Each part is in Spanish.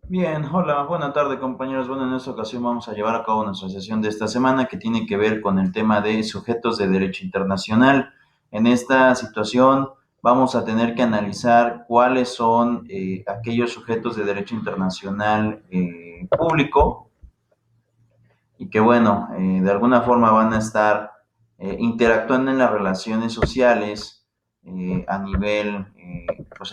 Bien, hola, buena tarde compañeros. Bueno, en esta ocasión vamos a llevar a cabo nuestra sesión de esta semana que tiene que ver con el tema de sujetos de derecho internacional. En esta situación vamos a tener que analizar cuáles son aquellos sujetos de derecho internacional público y que, bueno, de alguna forma van a estar interactuando en las relaciones sociales pues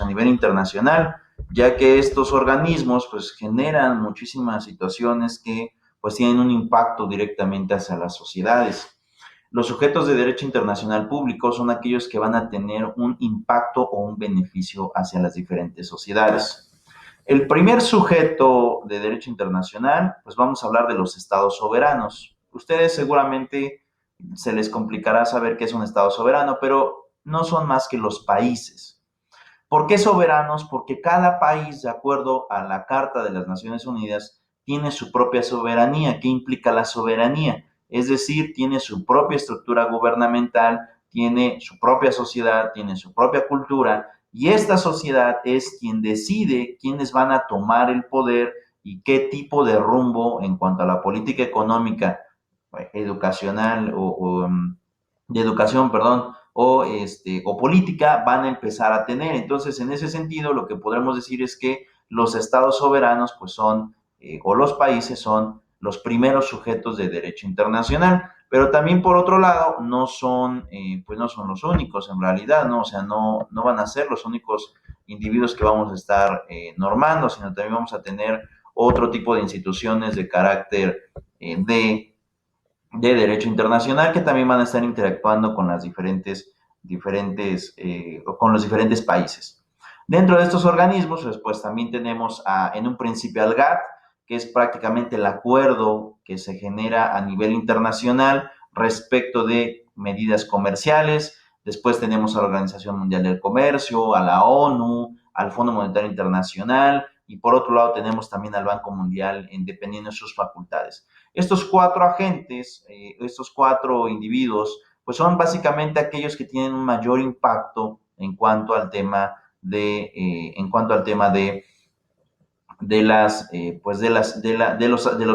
a nivel internacional, ya que estos organismos pues generan muchísimas situaciones que pues tienen un impacto directamente hacia las sociedades. Los sujetos de derecho internacional público son aquellos que van a tener un impacto o un beneficio hacia las diferentes sociedades. El primer sujeto de derecho internacional, pues vamos a hablar de los estados soberanos. Ustedes seguramente se les complicará saber qué es un estado soberano, pero no son más que los países. ¿Por qué soberanos? Porque cada país, de acuerdo a la Carta de las Naciones Unidas, tiene su propia soberanía. ¿Qué implica la soberanía? Es decir, tiene su propia estructura gubernamental, tiene su propia sociedad, tiene su propia cultura, y esta sociedad es quien decide quiénes van a tomar el poder y qué tipo de rumbo en cuanto a la política económica, educacional de educación, perdón, o política van a empezar a tener. Entonces, en ese sentido, lo que podremos decir es que los estados soberanos, pues son, o los países son los primeros sujetos de derecho internacional. Pero también, por otro lado, pues no son los únicos en realidad, ¿no? O sea, no van a ser los únicos individuos que vamos a estar normando, sino también vamos a tener otro tipo de instituciones de carácter de derecho internacional que también van a estar interactuando con las con los diferentes países. Dentro de estos organismos, pues también tenemos en un principio al GATT, que es prácticamente el acuerdo que se genera a nivel internacional respecto de medidas comerciales. Después tenemos a la Organización Mundial del Comercio, a la ONU, al Fondo Monetario Internacional, y por otro lado tenemos también al Banco Mundial, dependiendo de sus facultades. Estos cuatro agentes, estos cuatro individuos, pues son básicamente aquellos que tienen un mayor impacto en cuanto al tema de los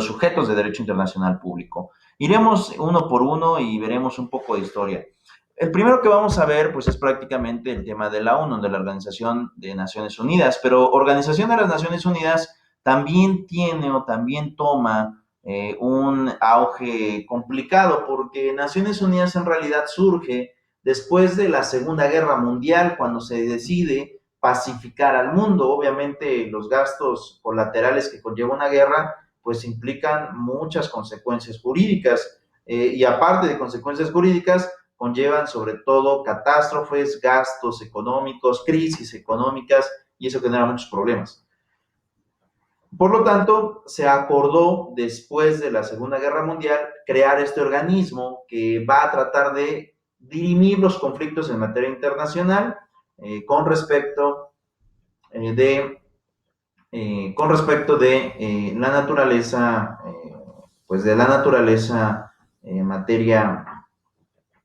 sujetos de derecho internacional público. Iremos uno por uno y veremos un poco de historia. El primero que vamos a ver, pues es prácticamente el tema de la ONU, de la Organización de Naciones Unidas, pero Organización de las Naciones Unidas también tiene o también toma un auge complicado, porque Naciones Unidas en realidad surge después de la Segunda Guerra Mundial, cuando se decide pacificar al mundo. Obviamente los gastos colaterales que conlleva una guerra pues implican muchas consecuencias jurídicas, y aparte de consecuencias jurídicas conllevan sobre todo catástrofes, gastos económicos, crisis económicas, y eso genera muchos problemas. Por lo tanto, se acordó después de la Segunda Guerra Mundial crear este organismo que va a tratar de dirimir los conflictos en materia internacional, con respecto de la naturaleza, pues de la naturaleza en materia,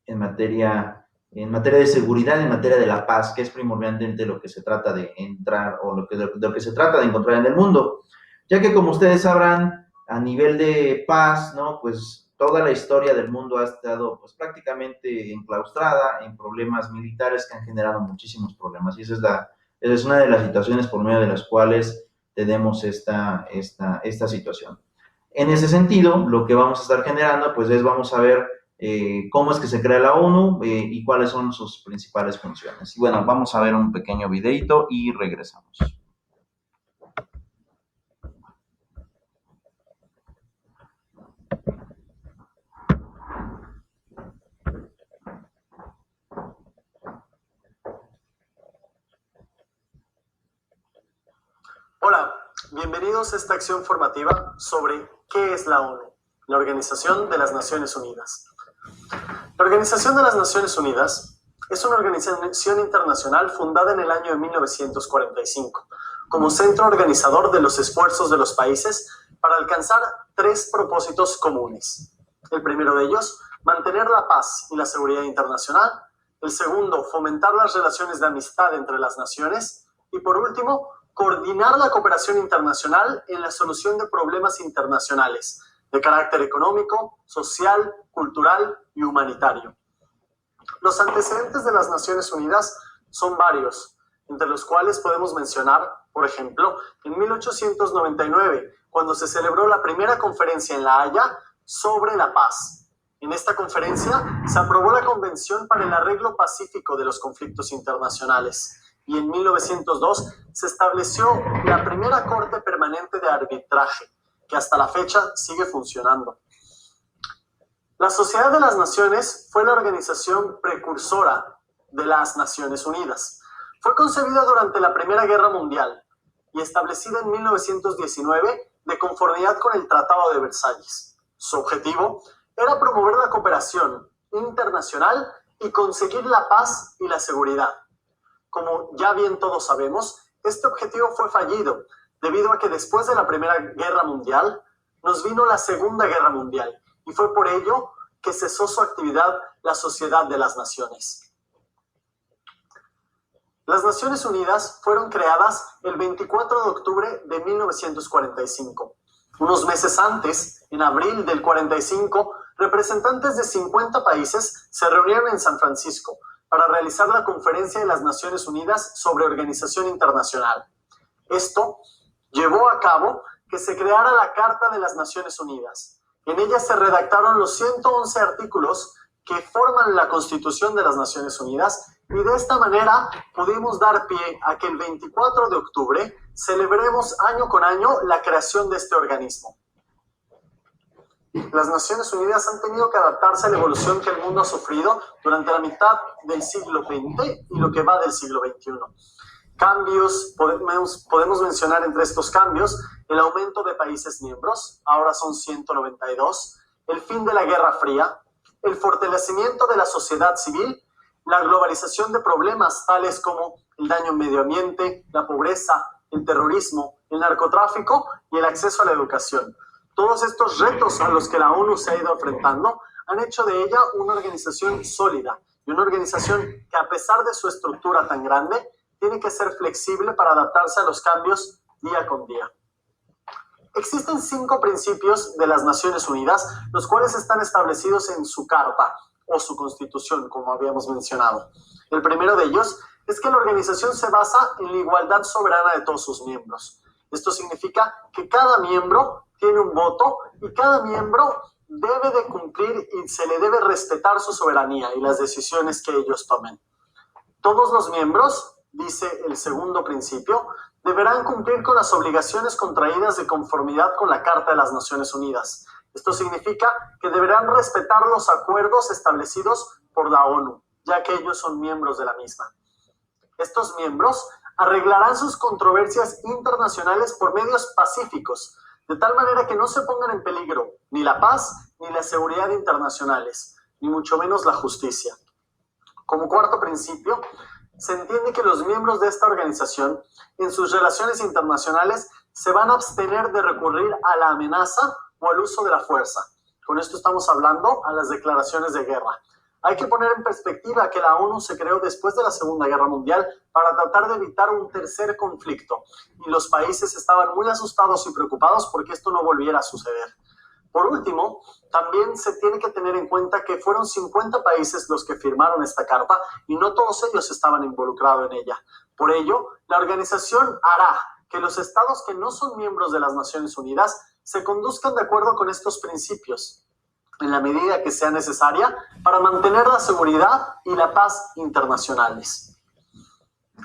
en materia, en materia de seguridad, en materia de la paz, que es primordialmente lo que se trata de entrar o de lo que se trata de encontrar en el mundo. Ya que como ustedes sabrán, a nivel de paz, ¿no? Pues toda la historia del mundo ha estado pues prácticamente enclaustrada en problemas militares que han generado muchísimos problemas. Y esa es una de las situaciones por medio de las cuales tenemos esta situación. En ese sentido, lo que vamos a estar generando, pues vamos a ver cómo es que se crea la ONU, y cuáles son sus principales funciones. Y bueno, vamos a ver un pequeño videito y regresamos. Hola, bienvenidos a esta acción formativa sobre qué es la ONU, la Organización de las Naciones Unidas. La Organización de las Naciones Unidas es una organización internacional fundada en el año de 1945 como centro organizador de los esfuerzos de los países para alcanzar tres propósitos comunes. El primero de ellos, mantener la paz y la seguridad internacional. El segundo, fomentar las relaciones de amistad entre las naciones. Y por último, coordinar la cooperación internacional en la solución de problemas internacionales de carácter económico, social, cultural y humanitario. Los antecedentes de las Naciones Unidas son varios, entre los cuales podemos mencionar, por ejemplo, en 1899, cuando se celebró la primera conferencia en La Haya sobre la paz. En esta conferencia se aprobó la Convención para el Arreglo Pacífico de los Conflictos Internacionales y en 1902 se estableció la primera Corte Permanente de Arbitraje, que hasta la fecha sigue funcionando. La Sociedad de las Naciones fue la organización precursora de las Naciones Unidas. Fue concebida durante la Primera Guerra Mundial y establecida en 1919 de conformidad con el Tratado de Versalles. Su objetivo era promover la cooperación internacional y conseguir la paz y la seguridad. Como ya bien todos sabemos, este objetivo fue fallido debido a que después de la Primera Guerra Mundial nos vino la Segunda Guerra Mundial y fue por ello que cesó su actividad la Sociedad de las Naciones. Las Naciones Unidas fueron creadas el 24 de octubre de 1945. Unos meses antes, en abril del 45, representantes de 50 países se reunieron en San Francisco para realizar la Conferencia de las Naciones Unidas sobre Organización Internacional. Esto llevó a cabo que se creara la Carta de las Naciones Unidas. En ella se redactaron los 111 artículos que forman la Constitución de las Naciones Unidas y de esta manera pudimos dar pie a que el 24 de octubre celebremos año con año la creación de este organismo. Las Naciones Unidas han tenido que adaptarse a la evolución que el mundo ha sufrido durante la mitad del siglo XX y lo que va del siglo XXI. Cambios, podemos mencionar entre estos cambios el aumento de países miembros, ahora son 192, el fin de la Guerra Fría, el fortalecimiento de la sociedad civil, la globalización de problemas tales como el daño al medio ambiente, la pobreza, el terrorismo, el narcotráfico y el acceso a la educación. Todos estos retos a los que la ONU se ha ido enfrentando han hecho de ella una organización sólida y una organización que, a pesar de su estructura tan grande, tiene que ser flexible para adaptarse a los cambios día con día. Existen 5 principios de las Naciones Unidas, los cuales están establecidos en su Carta o su Constitución, como habíamos mencionado. El primero de ellos es que la organización se basa en la igualdad soberana de todos sus miembros. Esto significa que cada miembro tiene un voto y cada miembro debe de cumplir y se le debe respetar su soberanía y las decisiones que ellos tomen. Todos los miembros, dice el segundo principio, deberán cumplir con las obligaciones contraídas de conformidad con la Carta de las Naciones Unidas. Esto significa que deberán respetar los acuerdos establecidos por la ONU, ya que ellos son miembros de la misma. Estos miembros arreglarán sus controversias internacionales por medios pacíficos, de tal manera que no se pongan en peligro ni la paz ni la seguridad internacionales, ni mucho menos la justicia. Como cuarto principio, se entiende que los miembros de esta organización, en sus relaciones internacionales, se van a abstener de recurrir a la amenaza o al uso de la fuerza. Con esto estamos hablando a las declaraciones de guerra. Hay que poner en perspectiva que la ONU se creó después de la Segunda Guerra Mundial para tratar de evitar un tercer conflicto, y los países estaban muy asustados y preocupados porque esto no volviera a suceder. Por último, también se tiene que tener en cuenta que fueron 50 países los que firmaron esta carta y no todos ellos estaban involucrados en ella. Por ello, la organización hará que los estados que no son miembros de las Naciones Unidas se conduzcan de acuerdo con estos principios, en la medida que sea necesaria para mantener la seguridad y la paz internacionales.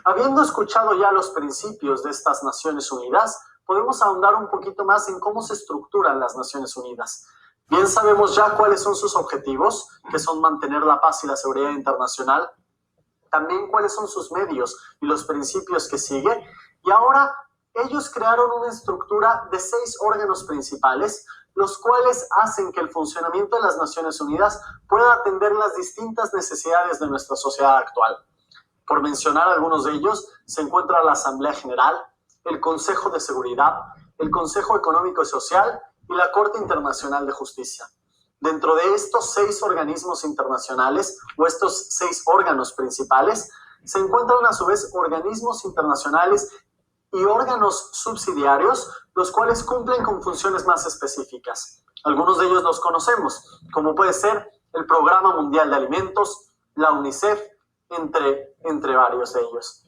Habiendo escuchado ya los principios de estas Naciones Unidas, podemos ahondar un poquito más en cómo se estructuran las Naciones Unidas. Bien sabemos ya cuáles son sus objetivos, que son mantener la paz y la seguridad internacional, también cuáles son sus medios y los principios que sigue, y ahora ellos crearon una estructura de 6 órganos principales, los cuales hacen que el funcionamiento de las Naciones Unidas pueda atender las distintas necesidades de nuestra sociedad actual. Por mencionar algunos de ellos, se encuentra la Asamblea General, el Consejo de Seguridad, el Consejo Económico y Social y la Corte Internacional de Justicia. Dentro de estos 6 organismos internacionales, o estos 6 órganos principales, se encuentran a su vez organismos internacionales y órganos subsidiarios, los cuales cumplen con funciones más específicas. Algunos de ellos los conocemos, como puede ser el Programa Mundial de Alimentos, la UNICEF, entre varios de ellos.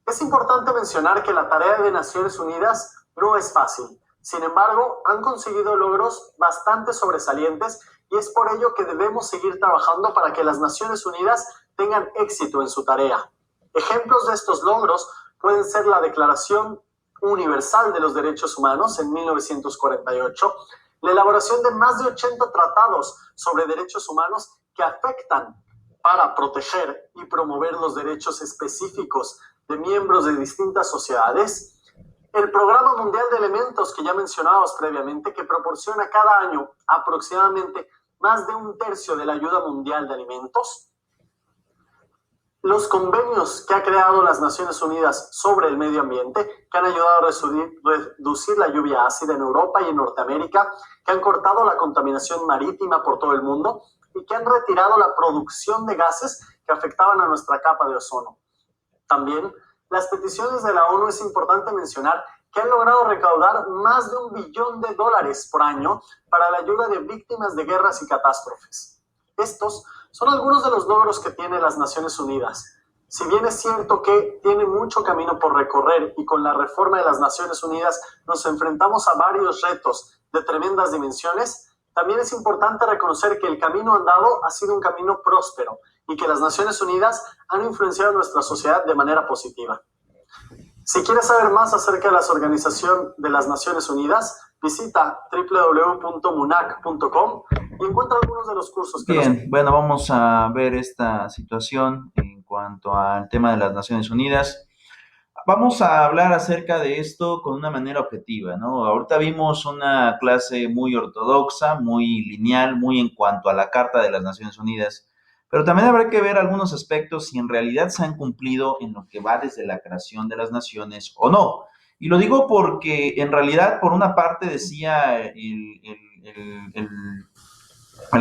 Es importante mencionar que la tarea de Naciones Unidas no es fácil. Sin embargo, han conseguido logros bastante sobresalientes y es por ello que debemos seguir trabajando para que las Naciones Unidas tengan éxito en su tarea. Ejemplos de estos logros pueden ser la Declaración Universal de los Derechos Humanos en 1948, la elaboración de más de 80 tratados sobre derechos humanos que afectan para proteger y promover los derechos específicos de miembros de distintas sociedades, el Programa Mundial de Alimentos que ya mencionábamos previamente, que proporciona cada año aproximadamente más de 1/3 de la ayuda mundial de alimentos, los convenios que ha creado las Naciones Unidas sobre el medio ambiente, que han ayudado a reducir la lluvia ácida en Europa y en Norteamérica, que han cortado la contaminación marítima por todo el mundo y que han retirado la producción de gases que afectaban a nuestra capa de ozono. También, las peticiones de la ONU es importante mencionar que han logrado recaudar más de $1 billón por año para la ayuda de víctimas de guerras y catástrofes. Estos son algunos de los logros que tiene las Naciones Unidas. Si bien es cierto que tiene mucho camino por recorrer y con la reforma de las Naciones Unidas nos enfrentamos a varios retos de tremendas dimensiones, también es importante reconocer que el camino andado ha sido un camino próspero y que las Naciones Unidas han influenciado nuestra sociedad de manera positiva. Si quieres saber más acerca de la Organización de las Naciones Unidas, visita www.munac.com y encuentra algunos de los cursos que Bien, bueno, vamos a ver esta situación en cuanto al tema de las Naciones Unidas. Vamos a hablar acerca de esto con una manera objetiva, ¿no? Ahorita vimos una clase muy ortodoxa, muy lineal, muy en cuanto a la Carta de las Naciones Unidas, pero también habrá que ver algunos aspectos si en realidad se han cumplido en lo que va desde la creación de las naciones o no. Y lo digo porque en realidad, por una parte, decía el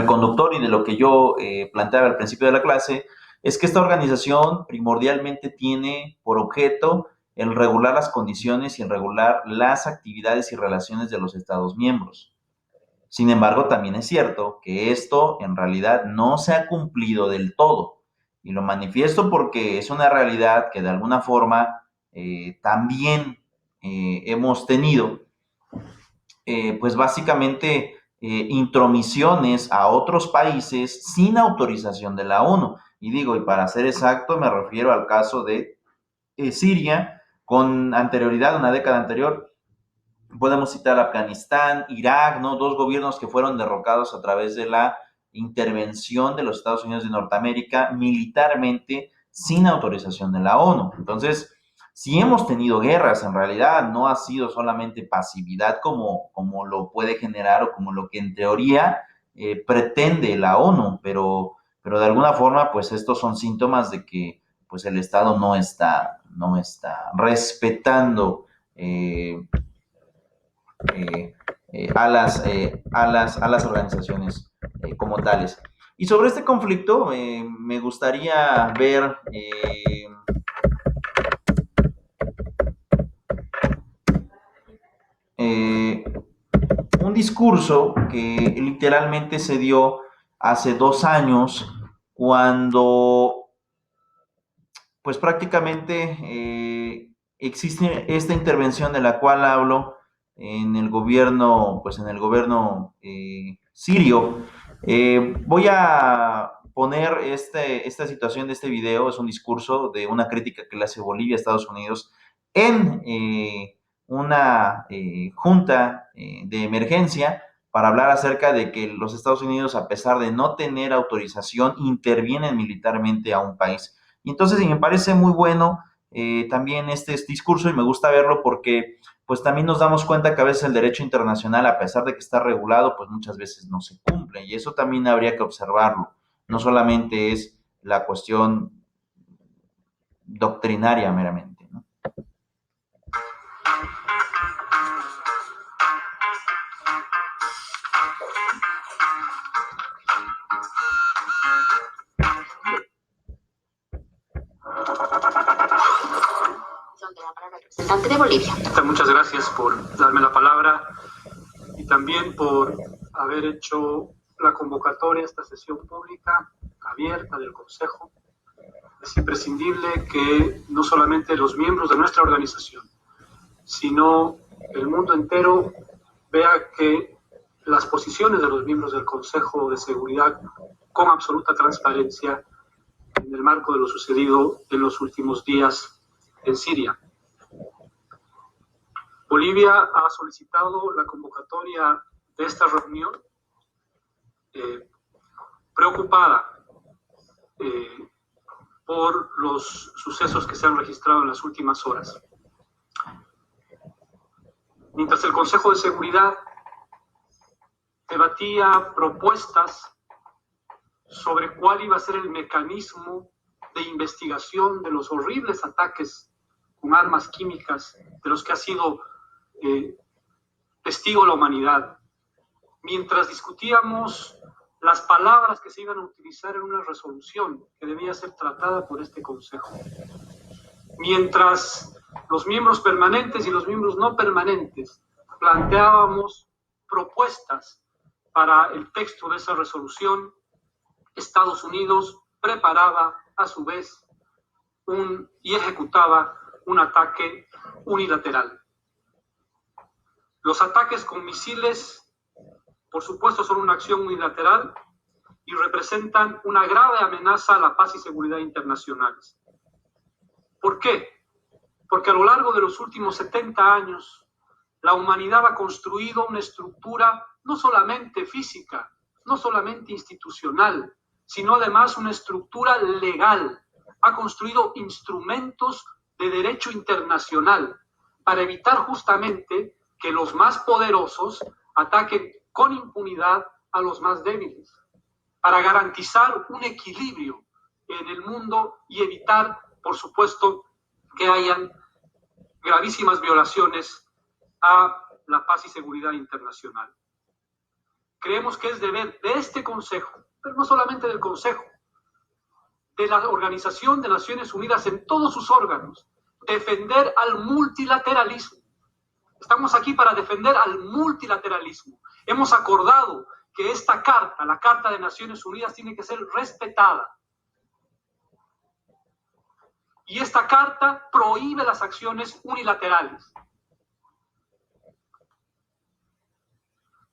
conductor y de lo que yo planteaba al principio de la clase, es que esta organización primordialmente tiene por objeto el regular las condiciones y el regular las actividades y relaciones de los Estados miembros. Sin embargo, también es cierto que esto en realidad no se ha cumplido del todo. Y lo manifiesto porque es una realidad que de alguna forma también hemos tenido, pues básicamente intromisiones a otros países sin autorización de la ONU. Y digo, y para ser exacto, me refiero al caso de Siria, con anterioridad, una década anterior. Podemos citar Afganistán, Irak, ¿no? 2 gobiernos que fueron derrocados a través de la intervención de los Estados Unidos de Norteamérica militarmente sin autorización de la ONU. Entonces, si hemos tenido guerras, en realidad no ha sido solamente pasividad como lo puede generar o como lo que en teoría pretende la ONU, pero de alguna forma, pues estos son síntomas de que pues el Estado no está respetando a las organizaciones como tales. Y sobre este conflicto me gustaría ver un discurso que literalmente se dio hace 2 años cuando pues prácticamente existe esta intervención de la cual hablo en el gobierno, pues en el gobierno sirio. Voy a poner esta situación de este video, es un discurso de una crítica que le hace Bolivia a Estados Unidos en una junta de emergencia para hablar acerca de que los Estados Unidos, a pesar de no tener autorización, intervienen militarmente a un país. Y entonces, me parece muy bueno también este discurso y me gusta verlo porque pues también nos damos cuenta que a veces el derecho internacional, a pesar de que está regulado, pues muchas veces no se cumple y eso también habría que observarlo. No solamente es la cuestión doctrinaria meramente, ¿no? gracias por darme la palabra y también por haber hecho la convocatoria a esta sesión pública abierta del Consejo. Es imprescindible que no solamente los miembros de nuestra organización, sino el mundo entero vea que las posiciones de los miembros del Consejo de Seguridad con absoluta transparencia en el marco de lo sucedido en los últimos días en Siria. Bolivia ha solicitado la convocatoria de esta reunión preocupada por los sucesos que se han registrado en las últimas horas. Mientras el Consejo de Seguridad debatía propuestas sobre cuál iba a ser el mecanismo de investigación de los horribles ataques con armas químicas de los que ha sido testigo la humanidad, mientras discutíamos las palabras que se iban a utilizar en una resolución que debía ser tratada por este Consejo, mientras los miembros permanentes y los miembros no permanentes planteábamos propuestas para el texto de esa resolución, Estados Unidos preparaba a su vez y ejecutaba un ataque unilateral. Los ataques con misiles, por supuesto, son una acción unilateral y representan una grave amenaza a la paz y seguridad internacionales. ¿Por qué? Porque a lo largo de los últimos 70 años, la humanidad ha construido una estructura no solamente física, no solamente institucional, sino además una estructura legal. Ha construido instrumentos de derecho internacional para evitar justamente que los más poderosos ataquen con impunidad a los más débiles, para garantizar un equilibrio en el mundo y evitar, por supuesto, que hayan gravísimas violaciones a la paz y seguridad internacional. Creemos que es deber de este Consejo, pero no solamente del Consejo, de la Organización de Naciones Unidas en todos sus órganos, defender al multilateralismo. Estamos aquí para defender al multilateralismo. Hemos acordado que esta carta, la Carta de Naciones Unidas, tiene que ser respetada. Y esta carta prohíbe las acciones unilaterales.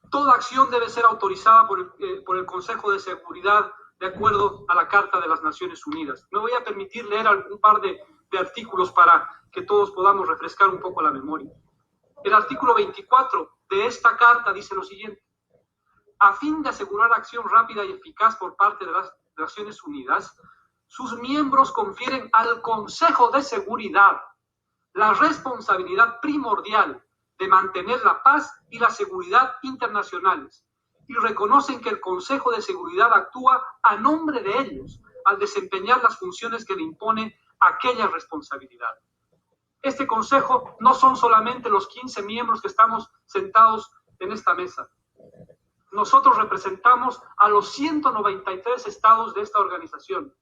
Toda acción debe ser autorizada por el Consejo de Seguridad de acuerdo a la Carta de las Naciones Unidas. Me voy a permitir leer un par de artículos para que todos podamos refrescar un poco la memoria. El artículo 24 de esta carta dice lo siguiente: a fin de asegurar acción rápida y eficaz por parte de las Naciones Unidas, sus miembros confieren al Consejo de Seguridad la responsabilidad primordial de mantener la paz y la seguridad internacionales y reconocen que el Consejo de Seguridad actúa a nombre de ellos al desempeñar las funciones que le impone aquella responsabilidad. Este Consejo no son solamente los 15 miembros que estamos sentados en esta mesa. Nosotros representamos a los 193 estados de esta organización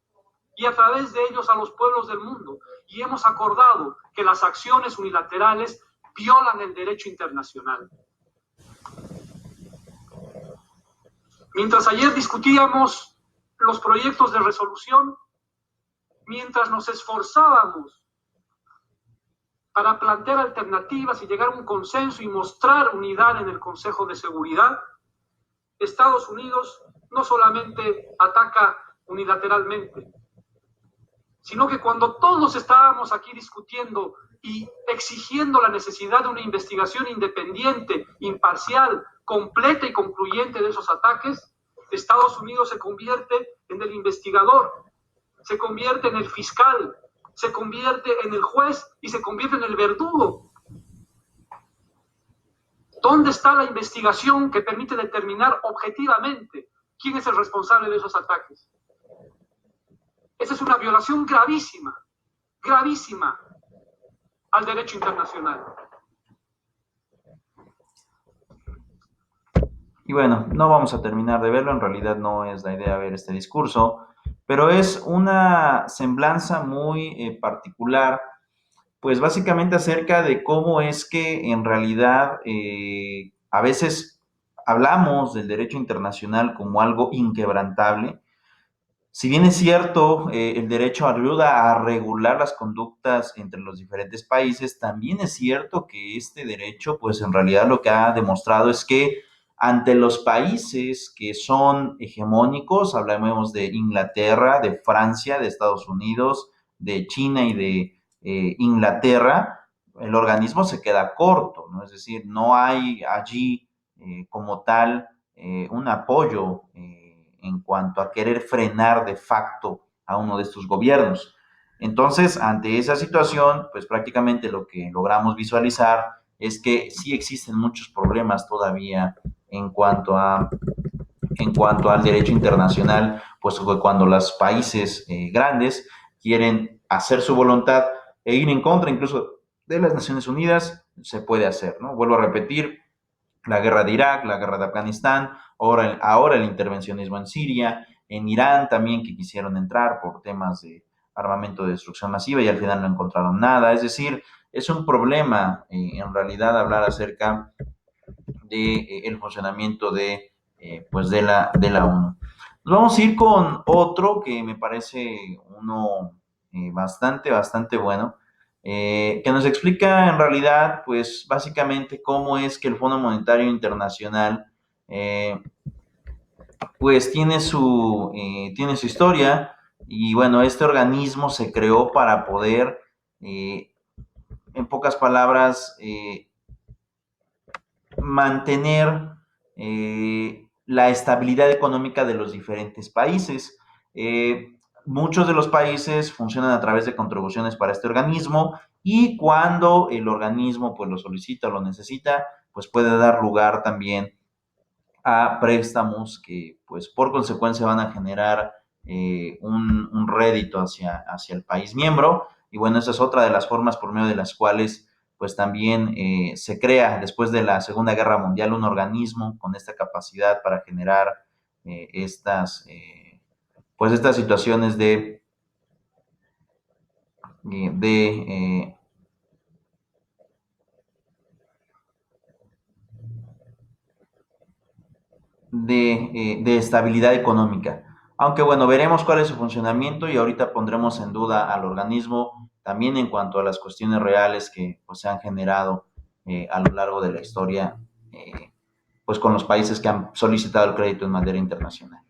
y a través de ellos a los pueblos del mundo. Y hemos acordado que las acciones unilaterales violan el derecho internacional. Mientras ayer discutíamos los proyectos de resolución, mientras nos esforzábamos para plantear alternativas y llegar a un consenso y mostrar unidad en el Consejo de Seguridad, Estados Unidos no solamente ataca unilateralmente, sino que cuando todos estábamos aquí discutiendo y exigiendo la necesidad de una investigación independiente, imparcial, completa y concluyente de esos ataques, Estados Unidos se convierte en el investigador, se convierte en el fiscal, se convierte en el juez y se convierte en el verdugo. ¿Dónde está la investigación que permite determinar objetivamente quién es el responsable de esos ataques? Esa es una violación gravísima, gravísima al derecho internacional. Y bueno, no vamos a terminar de verlo, en realidad no es la idea ver este discurso, pero es una semblanza muy particular pues básicamente acerca de cómo es que en realidad a veces hablamos del derecho internacional como algo inquebrantable. Si bien es cierto, el derecho ayuda a regular las conductas entre los diferentes países, también es cierto que este derecho, pues en realidad lo que ha demostrado es que ante los países que son hegemónicos, hablamos de Inglaterra, de Francia, de Estados Unidos, de China y de Inglaterra, el organismo se queda corto, ¿no? Es decir, no hay allí como tal un apoyo en cuanto a querer frenar de facto a uno de estos gobiernos. Entonces, ante esa situación, pues prácticamente lo que logramos visualizar es que sí existen muchos problemas todavía en cuanto a al derecho internacional, pues cuando los países grandes quieren hacer su voluntad e ir en contra incluso de las Naciones Unidas, se puede hacer, ¿no? Vuelvo a repetir, la guerra de Irak, la guerra de Afganistán, ahora el intervencionismo en Siria, en Irán también que quisieron entrar por temas de armamento de destrucción masiva y al final no encontraron nada. Es decir, es un problema en realidad hablar acerca de el funcionamiento pues de la ONU. Nos vamos a ir con otro que me parece uno bastante bueno, que nos explica en realidad, pues básicamente cómo es que el Fondo Monetario Internacional, pues tiene su historia y bueno, este organismo se creó para poder, en pocas palabras, mantener la estabilidad económica de los diferentes países. Muchos de los países funcionan a través de contribuciones para este organismo y cuando el organismo pues lo solicita o lo necesita, pues puede dar lugar también a préstamos que pues por consecuencia van a generar un rédito hacia el país miembro. Y bueno, esa es otra de las formas por medio de las cuales pues también se crea después de la Segunda Guerra Mundial un organismo con esta capacidad para generar pues estas situaciones de de estabilidad económica. Aunque bueno, veremos cuál es su funcionamiento y ahorita pondremos en duda al organismo también en cuanto a las cuestiones reales que pues, se han generado a lo largo de la historia pues con los países que han solicitado el crédito en materia internacional.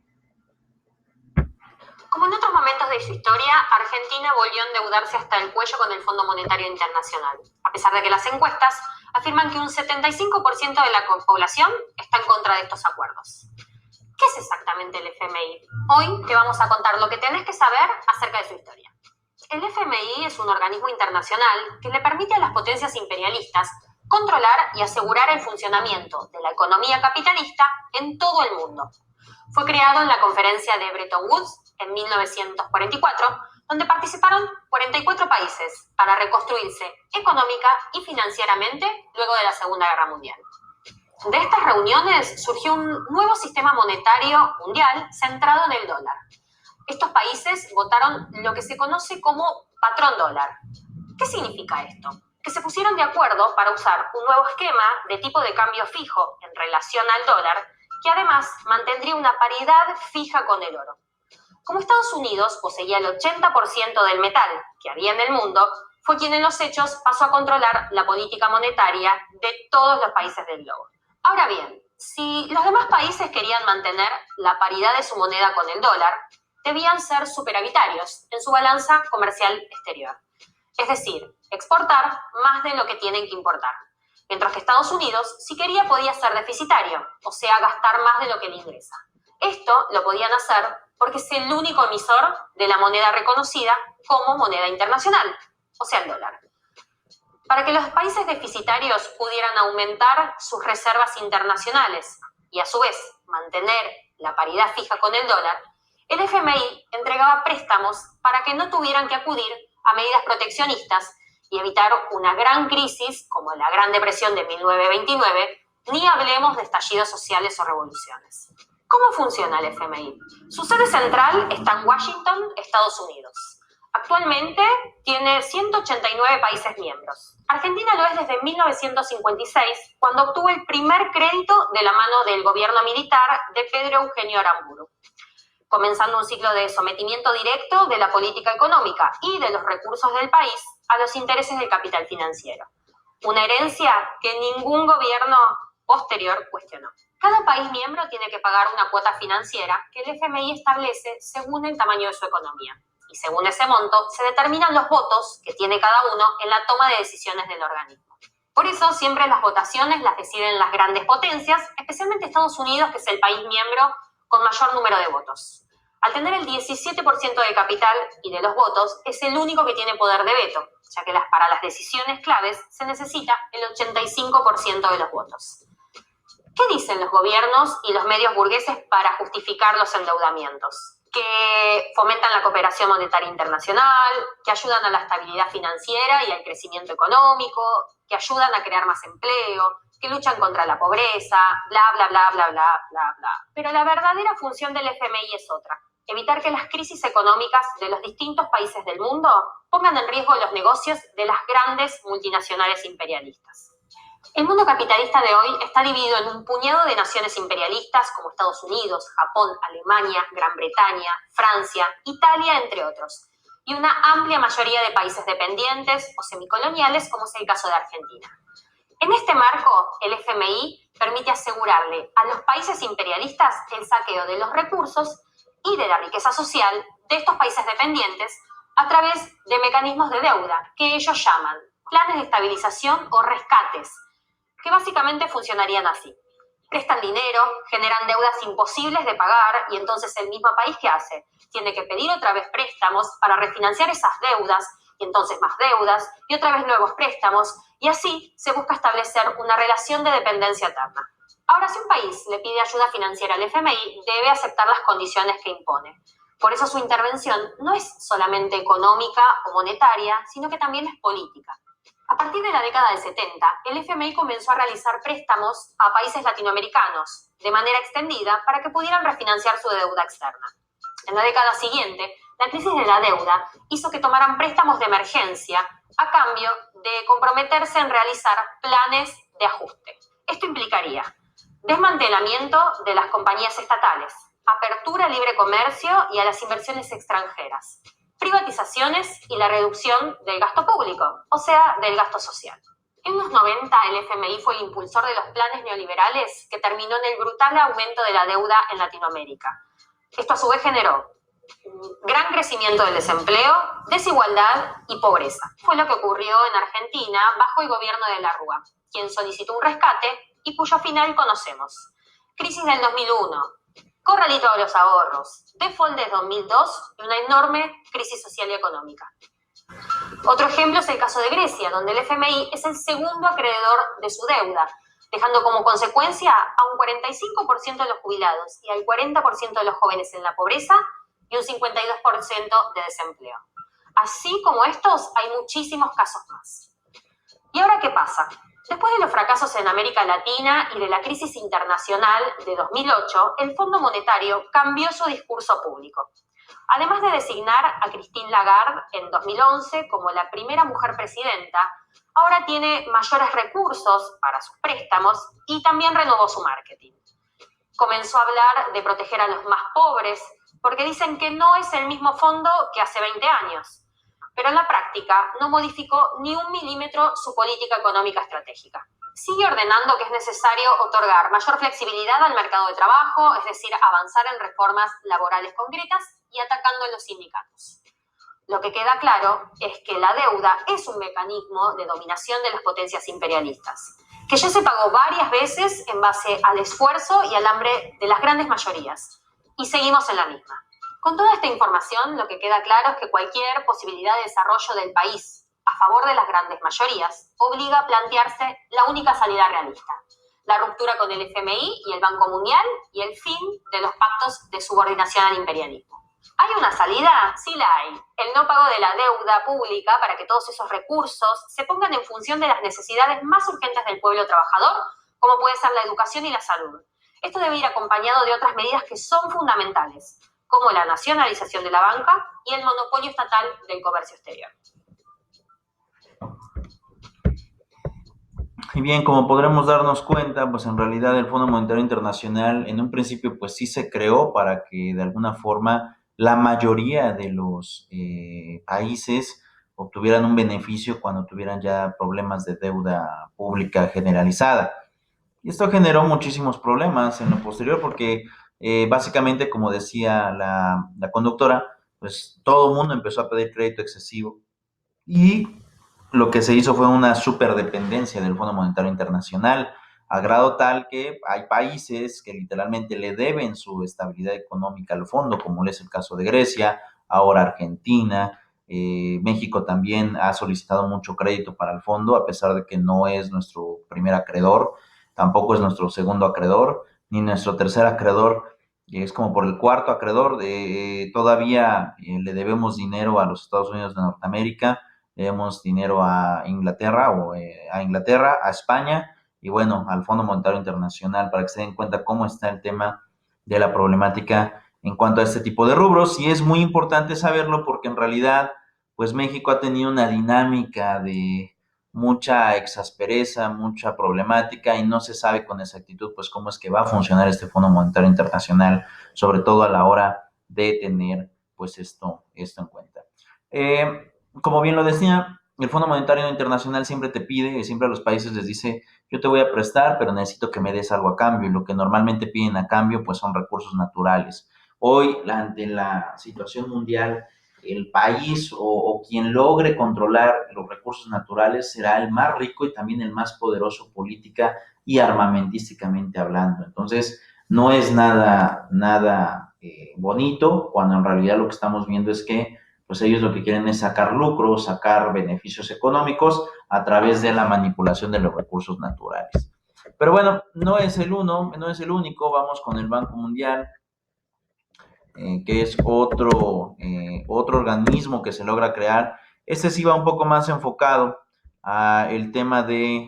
Como en otros momentos de su historia, Argentina volvió a endeudarse hasta el cuello con el Fondo Monetario Internacional, a pesar de que las encuestas afirman que un 75% de la población está en contra de estos acuerdos. ¿Qué es exactamente el FMI? Hoy te vamos a contar lo que tenés que saber acerca de su historia. El FMI es un organismo internacional que le permite a las potencias imperialistas controlar y asegurar el funcionamiento de la economía capitalista en todo el mundo. Fue creado en la conferencia de Bretton Woods en 1944, donde participaron 44 países para reconstruirse económica y financieramente luego de la Segunda Guerra Mundial. De estas reuniones surgió un nuevo sistema monetario mundial centrado en el dólar. Estos países votaron lo que se conoce como patrón dólar. ¿Qué significa esto? Que se pusieron de acuerdo para usar un nuevo esquema de tipo de cambio fijo en relación al dólar, que además mantendría una paridad fija con el oro. Como Estados Unidos poseía el 80% del metal que había en el mundo, fue quien en los hechos pasó a controlar la política monetaria de todos los países del globo. Ahora bien, si los demás países querían mantener la paridad de su moneda con el dólar, debían ser superavitarios en su balanza comercial exterior. Es decir, exportar más de lo que tienen que importar. Mientras que Estados Unidos, si quería, podía ser deficitario, o sea, gastar más de lo que le ingresa. Esto lo podían hacer porque es el único emisor de la moneda reconocida como moneda internacional, o sea, el dólar. Para que los países deficitarios pudieran aumentar sus reservas internacionales y a su vez mantener la paridad fija con el dólar, el FMI entregaba préstamos para que no tuvieran que acudir a medidas proteccionistas y evitar una gran crisis como la Gran Depresión de 1929, ni hablemos de estallidos sociales o revoluciones. ¿Cómo funciona el FMI? Su sede central está en Washington, Estados Unidos. Actualmente tiene 189 países miembros. Argentina lo es desde 1956, cuando obtuvo el primer crédito de la mano del gobierno militar de Pedro Eugenio Aramburu, comenzando un ciclo de sometimiento directo de la política económica y de los recursos del país a los intereses del capital financiero. Una herencia que ningún gobierno posterior cuestionó. Cada país miembro tiene que pagar una cuota financiera que el FMI establece según el tamaño de su economía. Y según ese monto, se determinan los votos que tiene cada uno en la toma de decisiones del organismo. Por eso, siempre las votaciones las deciden las grandes potencias, especialmente Estados Unidos, que es el país miembro con mayor número de votos. Al tener el 17% del capital y de los votos, es el único que tiene poder de veto, ya que para las decisiones claves se necesita el 85% de los votos. ¿Qué dicen los gobiernos y los medios burgueses para justificar los endeudamientos? Que fomentan la cooperación monetaria internacional, que ayudan a la estabilidad financiera y al crecimiento económico, que ayudan a crear más empleo, que luchan contra la pobreza, bla, bla, bla, bla, bla, bla, bla. Pero la verdadera función del FMI es otra: evitar que las crisis económicas de los distintos países del mundo pongan en riesgo los negocios de las grandes multinacionales imperialistas. El mundo capitalista de hoy está dividido en un puñado de naciones imperialistas como Estados Unidos, Japón, Alemania, Gran Bretaña, Francia, Italia, entre otros, y una amplia mayoría de países dependientes o semicoloniales, como es el caso de Argentina. En este marco, el FMI permite asegurarle a los países imperialistas el saqueo de los recursos y de la riqueza social de estos países dependientes a través de mecanismos de deuda que ellos llaman planes de estabilización o rescates, que básicamente funcionarían así. Prestan dinero, generan deudas imposibles de pagar y entonces el mismo país, ¿qué hace? Tiene que pedir otra vez préstamos para refinanciar esas deudas y entonces más deudas y otra vez nuevos préstamos y así se busca establecer una relación de dependencia eterna. Ahora, si un país le pide ayuda financiera al FMI, debe aceptar las condiciones que impone. Por eso su intervención no es solamente económica o monetaria, sino que también es política. A partir de la década del 70, el FMI comenzó a realizar préstamos a países latinoamericanos de manera extendida para que pudieran refinanciar su deuda externa. En la década siguiente, la crisis de la deuda hizo que tomaran préstamos de emergencia a cambio de comprometerse en realizar planes de ajuste. Esto implicaría desmantelamiento de las compañías estatales, apertura al libre comercio y a las inversiones extranjeras, privatizaciones y la reducción del gasto público, o sea, del gasto social. En los 90, el FMI fue el impulsor de los planes neoliberales que terminó en el brutal aumento de la deuda en Latinoamérica. Esto a su vez generó un gran crecimiento del desempleo, desigualdad y pobreza. Fue lo que ocurrió en Argentina bajo el gobierno de la Rúa, quien solicitó un rescate y cuyo final conocemos. Crisis del 2001, corralito de los ahorros, default de 2002 y una enorme crisis social y económica. Otro ejemplo es el caso de Grecia, donde el FMI es el segundo acreedor de su deuda, dejando como consecuencia a un 45% de los jubilados y al 40% de los jóvenes en la pobreza y un 52% de desempleo. Así como estos, hay muchísimos casos más. ¿Y ahora qué pasa? Después de los fracasos en América Latina y de la crisis internacional de 2008, el Fondo Monetario cambió su discurso público. Además de designar a Christine Lagarde en 2011 como la primera mujer presidenta, ahora tiene mayores recursos para sus préstamos y también renovó su marketing. Comenzó a hablar de proteger a los más pobres, porque dicen que no es el mismo fondo que hace 20 años. Pero en la práctica no modificó ni un milímetro su política económica estratégica. Sigue ordenando que es necesario otorgar mayor flexibilidad al mercado de trabajo, es decir, avanzar en reformas laborales concretas y atacando a los sindicatos. Lo que queda claro es que la deuda es un mecanismo de dominación de las potencias imperialistas, que ya se pagó varias veces en base al esfuerzo y al hambre de las grandes mayorías, y seguimos en la misma. Con toda esta información, lo que queda claro es que cualquier posibilidad de desarrollo del país a favor de las grandes mayorías obliga a plantearse la única salida realista: la ruptura con el FMI y el Banco Mundial y el fin de los pactos de subordinación al imperialismo. ¿Hay una salida? Sí la hay. El no pago de la deuda pública para que todos esos recursos se pongan en función de las necesidades más urgentes del pueblo trabajador, como puede ser la educación y la salud. Esto debe ir acompañado de otras medidas que son fundamentales, como la nacionalización de la banca y el monopolio estatal del comercio exterior. Y bien, como podremos darnos cuenta, pues en realidad el Fondo Monetario Internacional en un principio pues sí se creó para que de alguna forma la mayoría de los países obtuvieran un beneficio cuando tuvieran ya problemas de deuda pública generalizada. Y esto generó muchísimos problemas en lo posterior porque básicamente, como decía la conductora, pues todo el mundo empezó a pedir crédito excesivo y lo que se hizo fue una superdependencia del Fondo Monetario Internacional, a grado tal que hay países que literalmente le deben su estabilidad económica al fondo, como es el caso de Grecia, ahora Argentina. México también ha solicitado mucho crédito para el fondo, a pesar de que no es nuestro primer acreedor, tampoco es nuestro segundo acreedor, ni nuestro tercer acreedor, es como por el cuarto acreedor. Todavía le debemos dinero a los Estados Unidos de Norteamérica, le debemos dinero a Inglaterra a España y bueno, al Fondo Monetario Internacional, para que se den cuenta cómo está el tema de la problemática en cuanto a este tipo de rubros. Y es muy importante saberlo porque en realidad pues México ha tenido una dinámica de mucha exaspereza, mucha problemática y no se sabe con exactitud pues cómo es que va a funcionar este Fondo Monetario Internacional, sobre todo a la hora de tener pues esto en cuenta. Como bien lo decía, el Fondo Monetario Internacional siempre te pide, siempre a los países les dice, yo te voy a prestar, pero necesito que me des algo a cambio. Y lo que normalmente piden a cambio, pues son recursos naturales. Hoy, ante la situación mundial, el país o quien logre controlar los recursos naturales será el más rico y también el más poderoso política y armamentísticamente hablando. Entonces, no es nada bonito, cuando en realidad lo que estamos viendo es que pues ellos lo que quieren es sacar lucros, sacar beneficios económicos a través de la manipulación de los recursos naturales. Pero bueno, no es el único. Vamos con el Banco Mundial, que es otro organismo que se logra crear. Este sí va un poco más enfocado al tema de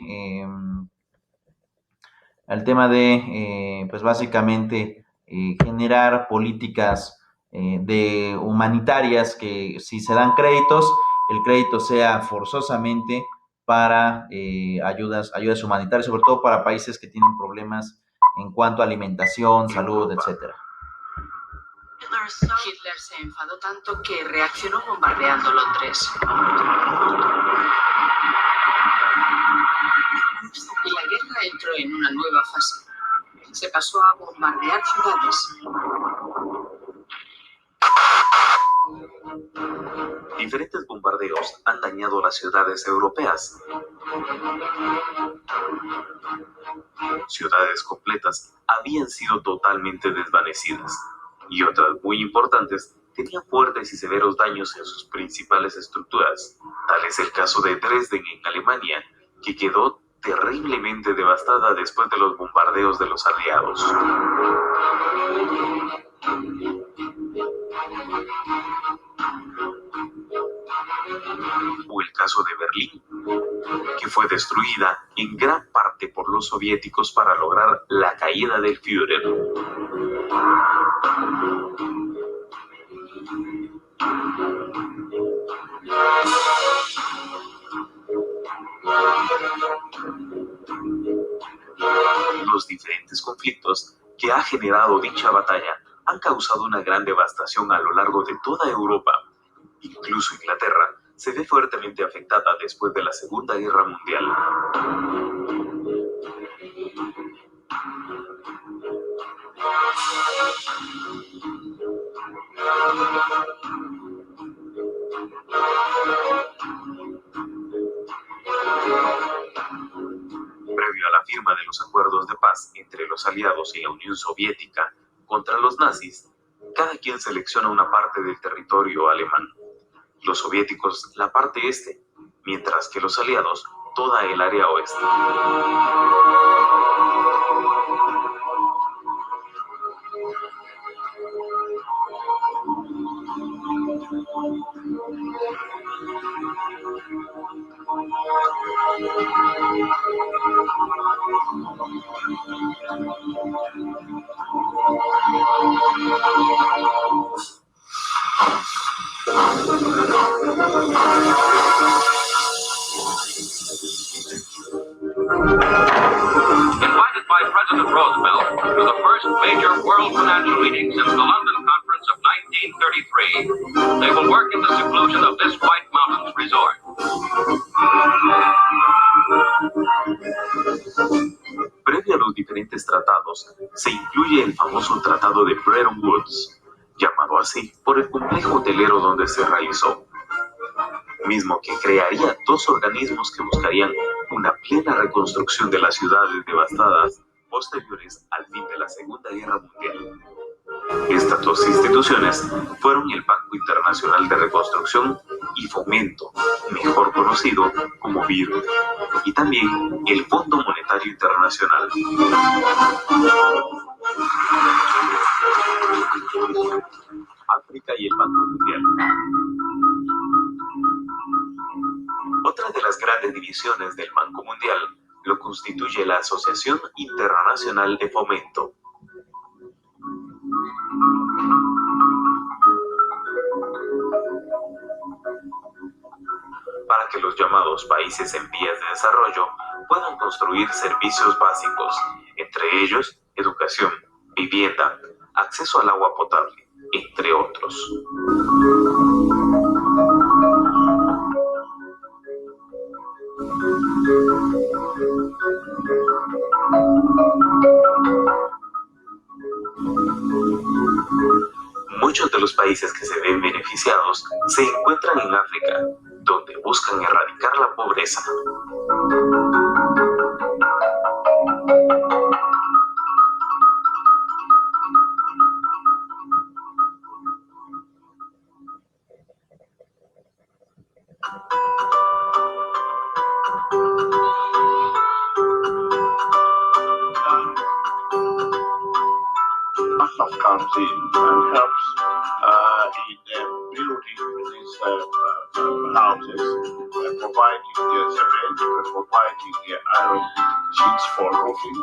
pues básicamente generar políticas de humanitarias, que si se dan créditos, el crédito sea forzosamente para ayudas humanitarias, sobre todo para países que tienen problemas en cuanto a alimentación, salud, etcétera. Hitler se enfadó tanto que reaccionó bombardeando Londres. Y la guerra entró en una nueva fase. Se pasó a bombardear ciudades. Diferentes bombardeos han dañado las ciudades europeas. Ciudades completas habían sido totalmente desvanecidas y otras muy importantes tenían fuertes y severos daños en sus principales estructuras. Tal es el caso de Dresden en Alemania, que quedó terriblemente devastada después de los bombardeos de los aliados. O el caso de Berlín, que fue destruida en gran parte por los soviéticos para lograr la caída del Führer. Los diferentes conflictos que ha generado dicha batalla han causado una gran devastación a lo largo de toda Europa. Incluso Inglaterra se ve fuertemente afectada después de la Segunda Guerra Mundial. Previo a la firma de los acuerdos de paz entre los aliados y la Unión Soviética contra los nazis, cada quien selecciona una parte del territorio alemán. Los soviéticos la parte este, mientras que los aliados toda el área oeste. Roosevelt to the first major world financial meeting since the London Conference of 1933. They will work in the seclusion of this White Mountains resort. Previo a los diferentes tratados, se incluye el famoso Tratado de Bretton Woods, llamado así por el complejo hotelero donde se realizó, mismo que crearía dos organismos que buscarían una plena reconstrucción de las ciudades devastadas posteriores al fin de la Segunda Guerra Mundial. Estas dos instituciones fueron el Banco Internacional de Reconstrucción y Fomento, mejor conocido como BID, y también el Fondo Monetario Internacional. África y el Banco Mundial. Otra de las grandes divisiones del Banco Mundial lo constituye la Asociación Internacional de Fomento. Para que los llamados países en vías de desarrollo puedan construir servicios básicos, entre ellos educación, vivienda, acceso al agua potable, entre otros. Muchos de los países que se ven beneficiados se encuentran en África, donde buscan erradicar la pobreza. Stuff comes in and helps in building these houses, providing cement, providing iron sheets for roofing.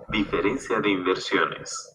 Diferencia de inversiones.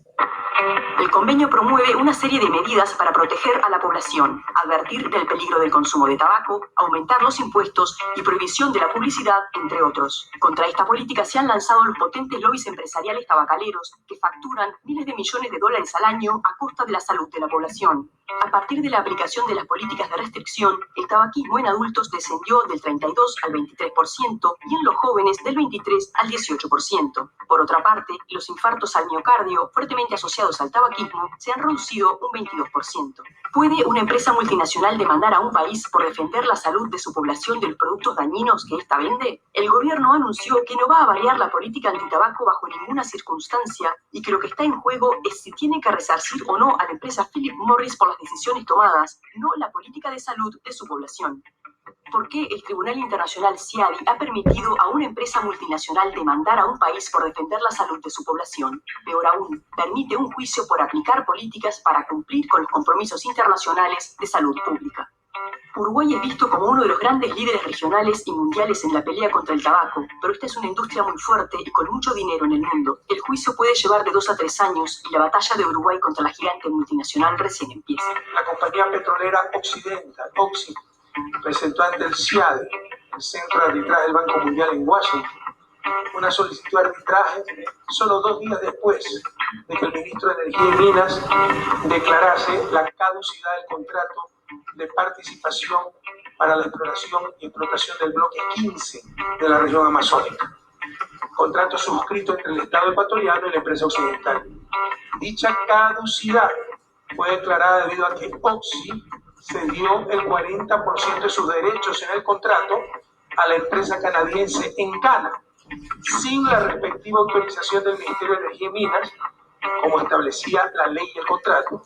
El convenio promueve una serie de medidas para proteger a la población, advertir del peligro del consumo de tabaco, aumentar los impuestos y prohibición de la publicidad, entre otros. Contra esta política se han lanzado los potentes lobbies empresariales tabacaleros que facturan miles de millones de dólares al año a costa de la salud de la población. A partir de la aplicación de las políticas de restricción, el tabaquismo en adultos descendió del 32 al 23% y en los jóvenes del 23 al 18%. Por otra parte, los infartos al miocardio, fuertemente asociados al tabaquismo, se han reducido un 22%. ¿Puede una empresa multinacional demandar a un país por defender la salud de su población de los productos dañinos que ésta vende? El gobierno anunció que no va a variar la política antitabaco bajo ninguna circunstancia y que lo que está en juego es si tiene que resarcir o no a la empresa Philip Morris por las decisiones tomadas, no la política de salud de su población. ¿Por qué el Tribunal Internacional CIADI ha permitido a una empresa multinacional demandar a un país por defender la salud de su población? Peor aún, permite un juicio por aplicar políticas para cumplir con los compromisos internacionales de salud pública. Uruguay es visto como uno de los grandes líderes regionales y mundiales en la pelea contra el tabaco, pero esta es una industria muy fuerte y con mucho dinero en el mundo. El juicio puede llevar de 2 a 3 años y la batalla de Uruguay contra la gigante multinacional recién empieza. La compañía petrolera Occidental, Oxy, presentó ante el CIADI, el Centro de Arbitraje del Banco Mundial en Washington, una solicitud de arbitraje solo 2 días después de que el ministro de Energía y Minas declarase la caducidad del contrato de participación para la exploración y explotación del bloque 15 de la región amazónica, contrato suscrito entre el Estado ecuatoriano y la empresa occidental. Dicha caducidad fue declarada debido a que Oxy cedió el 40% de sus derechos en el contrato a la empresa canadiense Encana, sin la respectiva autorización del Ministerio de Energía y Minas, como establecía la ley y el contrato,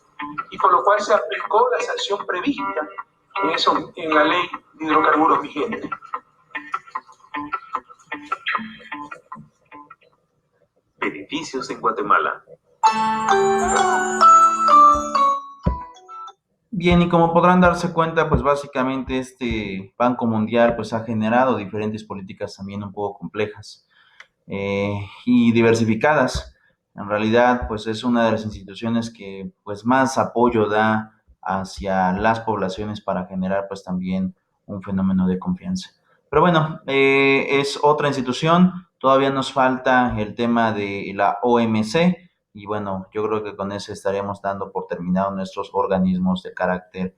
y por lo cual se aplicó la sanción prevista en la ley de hidrocarburos vigente. Beneficios en Guatemala. Bien, y como podrán darse cuenta, pues básicamente este Banco Mundial pues ha generado diferentes políticas también un poco complejas y diversificadas. En realidad, pues es una de las instituciones que pues más apoyo da hacia las poblaciones para generar pues también un fenómeno de confianza. Pero bueno, es otra institución, todavía nos falta el tema de la OMC y bueno, yo creo que con eso estaremos dando por terminado nuestros organismos de carácter